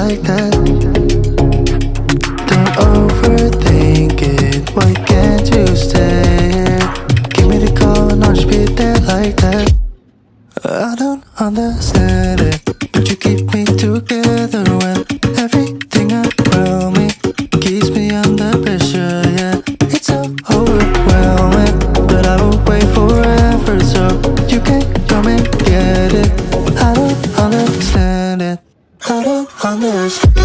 like that. Don't overthink it, why can't you stay here? Give me the call and I'll just be there like that. I don't understand it, but you keep me together when everything around me keeps me under pressure, yeah. It's so overwhelming, but I will wait forever so you can come and get it. I don't understand it, I don't understand.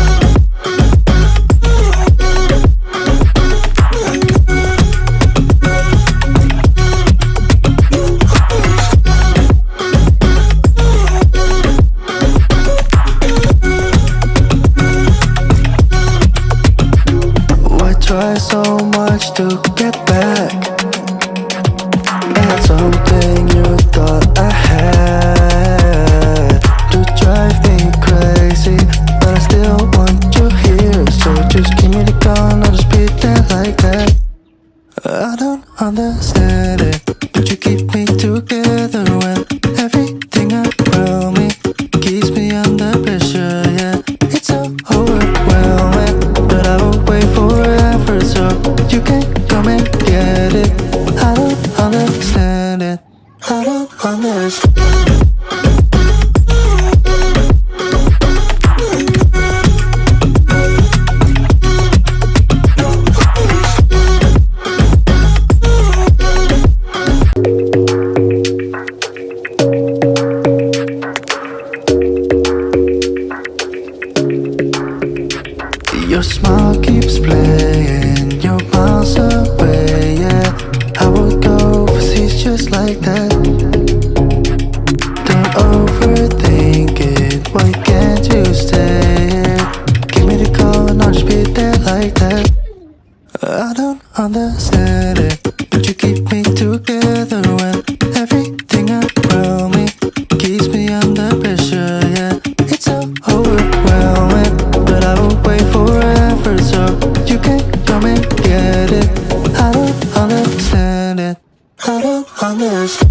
Try so much to get back at something you thought I had to drive me crazy, but I still want you here. So just give me the call and I'll just be there like that. I don't understand it, but you keep me together when everything around me keeps me under pressure, yeah. It's so overwhelming, but I will wait forever so you can come and get it. I don't understand it, I don't understand. Your smile keeps playing, you're miles away, yeah. I would go overseas just like that. Don't overthink it, why can't you stay here? Give me the call and I'll just be there like that. I don't understand it, but you keep me together when everything around me keeps me under pressure, yeah. It's so overwhelming, but I will wait forever so you can come and get it. I don't understand it, I don't understand.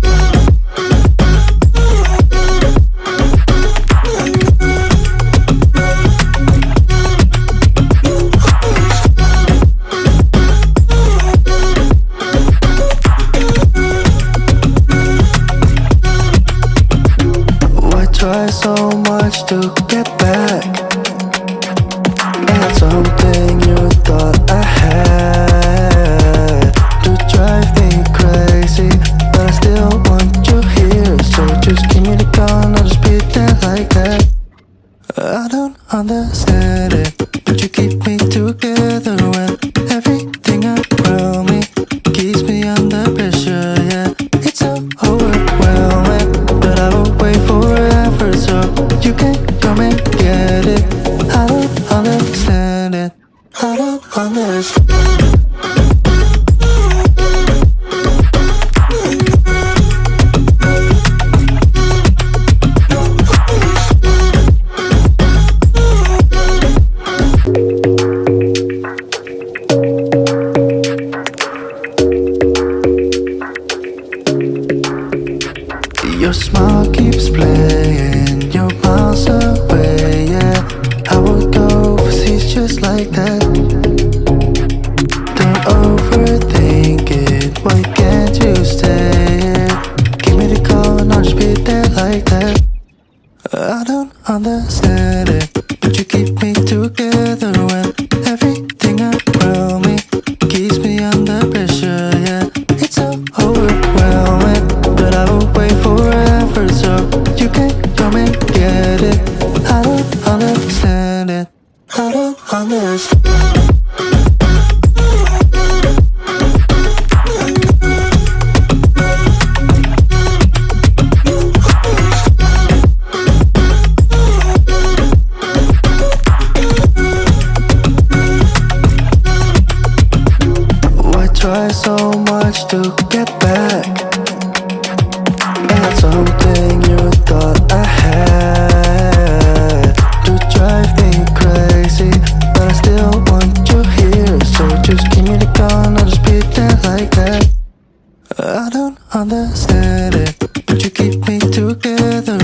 Why try so much to get back at something you thought I had to drive me crazy, but I still want you here. So just give me the call and I'll just be there like that. I don't understand it, but you keep me together when everything around me keeps me under pressure, yeah. It's so overwhelming, but I will wait forever so you can come and get it. I don't understand it, I don't understand. Your smile keeps playing, you're miles away, yeah. I would go overseas just like that. Don't overthink it, why can't you stay here? Give me the call and I'll just be there like that. I don't understand it, but you keep me together when everything around me keeps me under pressure, yeah. It's so overwhelming, but I will wait forever so you can come and get it. I don't understand it, I don't understand. Why try so much to get back at something you thought I had to drive me crazy, but I still want you here. So just give me the call and I'll just be there like that. I don't understand it, but you keep me together